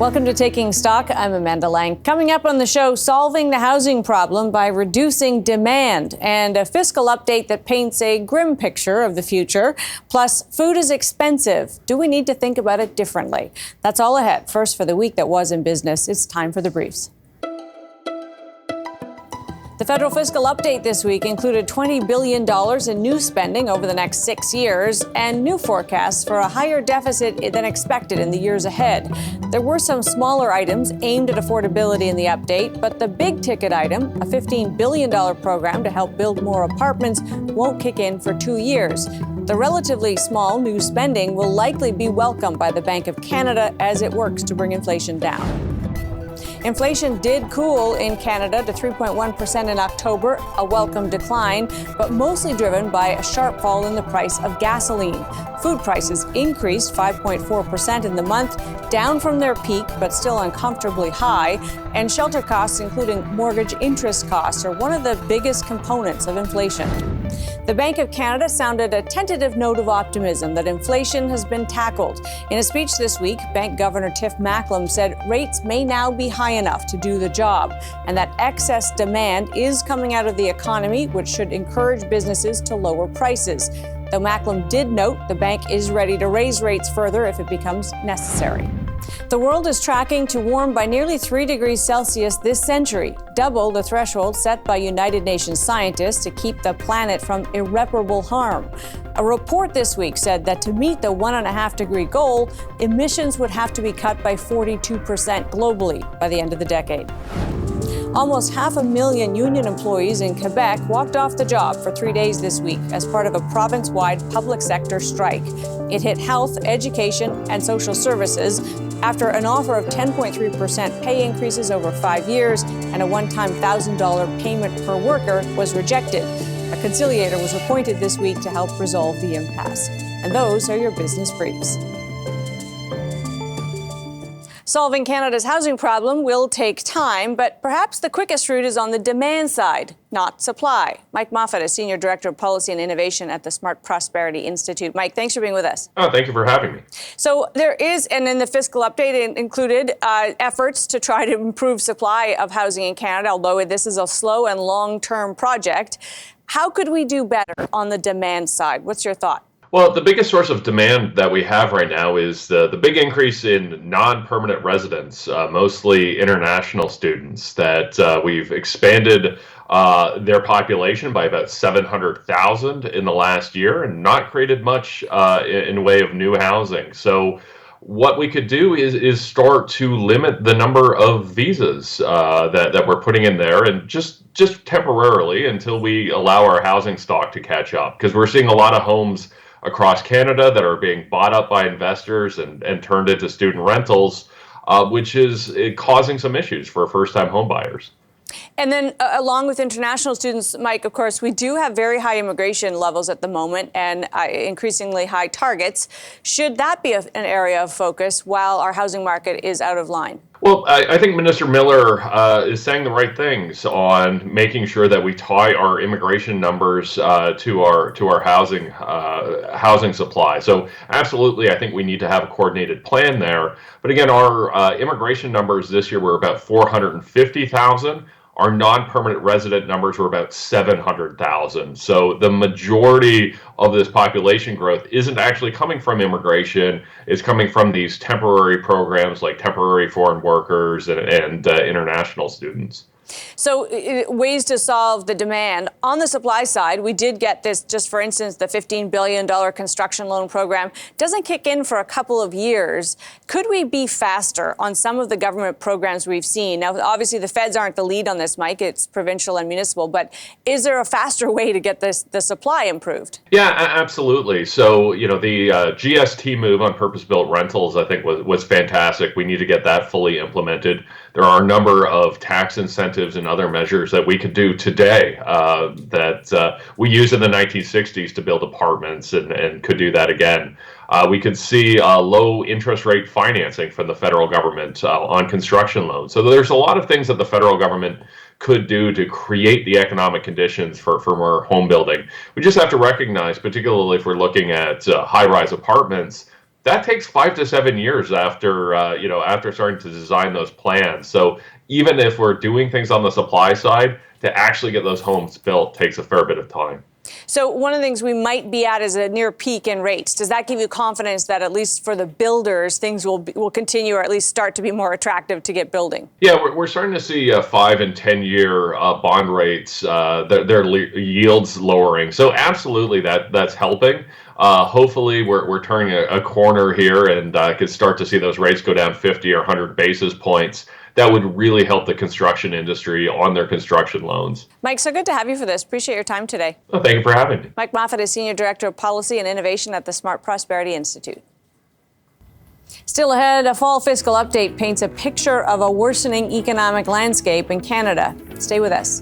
Welcome to Taking Stock. I'm Amanda Lang. Coming up on the show, solving the housing problem by reducing demand, and a fiscal update that paints a grim picture of the future. Plus, food is expensive. Do we need to think about it differently? That's all ahead. First, for the week that was in business, it's time for the briefs. The federal fiscal update this week included $20 billion in new spending over the next 6 years and new forecasts for a higher deficit than expected in the years ahead. There were some smaller items aimed at affordability in the update, but the big ticket item, a $15 billion program to help build more apartments, won't kick in for 2 years. The relatively small new spending will likely be welcomed by the Bank of Canada as it works to bring inflation down. Inflation did cool in Canada to 3.1% in October, a welcome decline, but mostly driven by a sharp fall in the price of gasoline. Food prices increased 5.4% in the month, down from their peak, but still uncomfortably high. And shelter costs, including mortgage interest costs, are one of the biggest components of inflation. The Bank of Canada sounded a tentative note of optimism that inflation has been tackled. In a speech this week, Bank Governor Tiff Macklem said rates may now be high enough to do the job, and that excess demand is coming out of the economy, which should encourage businesses to lower prices. Though Macklem did note the bank is ready to raise rates further if it becomes necessary. The world is tracking to warm by nearly 3 degrees Celsius this century, double the threshold set by United Nations scientists to keep the planet from irreparable harm. A report this week said that to meet the 1.5 degree goal, emissions would have to be cut by 42% globally by the end of the decade. Almost 500,000 union employees in Quebec walked off the job for 3 days this week as part of a province-wide public sector strike. It hit health, education, and social services after an offer of 10.3% pay increases over 5 years and a one-time $1,000 payment per worker was rejected. A conciliator was appointed this week to help resolve the impasse. And those are your business briefs. Solving Canada's housing problem will take time, but perhaps the quickest route is on the demand side, not supply. Mike Moffatt is Senior Director of Policy and Innovation at the Smart Prosperity Institute. Mike, thanks for being with us. Oh, thank you for having me. So there is, and in the fiscal update, it included efforts to try to improve supply of housing in Canada, although this is a slow and long-term project. How could we do better on the demand side? What's your thought? Well, the biggest source of demand that we have right now is the big increase in non-permanent residents, mostly international students, that we've expanded their population by about 700,000 in the last year and not created much in way of new housing. So what we could do is start to limit the number of visas that we're putting in there, and just temporarily until we allow our housing stock to catch up, because we're seeing a lot of homes across Canada that are being bought up by investors and turned into student rentals, which is causing some issues for first-time home buyers. And then along with international students, Mike, of course, we do have very high immigration levels at the moment and increasingly high targets. Should that be an area of focus while our housing market is out of line? Well, I think Minister Miller is saying the right things on making sure that we tie our immigration numbers to our housing supply. So absolutely, I think we need to have a coordinated plan there. But again, our immigration numbers this year were about 450,000. Our non-permanent resident numbers were about 700,000. So the majority of this population growth isn't actually coming from immigration. It's coming from these temporary programs like temporary foreign workers and international students. So ways to solve the demand. On the supply side, we did get this, just for instance, the $15 billion construction loan program doesn't kick in for a couple of years. Could we be faster on some of the government programs we've seen? Now, obviously, the feds aren't the lead on this, Mike. It's provincial and municipal. But is there a faster way to get the supply improved? Yeah, absolutely. So, the GST move on purpose-built rentals, I think, was fantastic. We need to get that fully implemented. There are a number of tax incentives and other measures that we could do today that we used in the 1960s to build apartments and could do that again. We could see low interest rate financing from the federal government on construction loans. So there's a lot of things that the federal government could do to create the economic conditions for more home building. We just have to recognize, particularly if we're looking at high-rise apartments, that takes 5 to 7 years after after starting to design those plans. So even if we're doing things on the supply side, to actually get those homes built takes a fair bit of time. So one of the things we might be at is a near peak in rates. Does that give you confidence that at least for the builders, things will continue or at least start to be more attractive to get building? Yeah, we're starting to see 5 and 10-year bond rates, their yields lowering. So absolutely, that's helping. Hopefully, we're turning a corner here and could start to see those rates go down 50 or 100 basis points. That would really help the construction industry on their construction loans. Mike, so good to have you for this. Appreciate your time today. Well, thank you for having me. Mike Moffatt is Senior Director of Policy and Innovation at the Smart Prosperity Institute. Still ahead, a fall fiscal update paints a picture of a worsening economic landscape in Canada. Stay with us.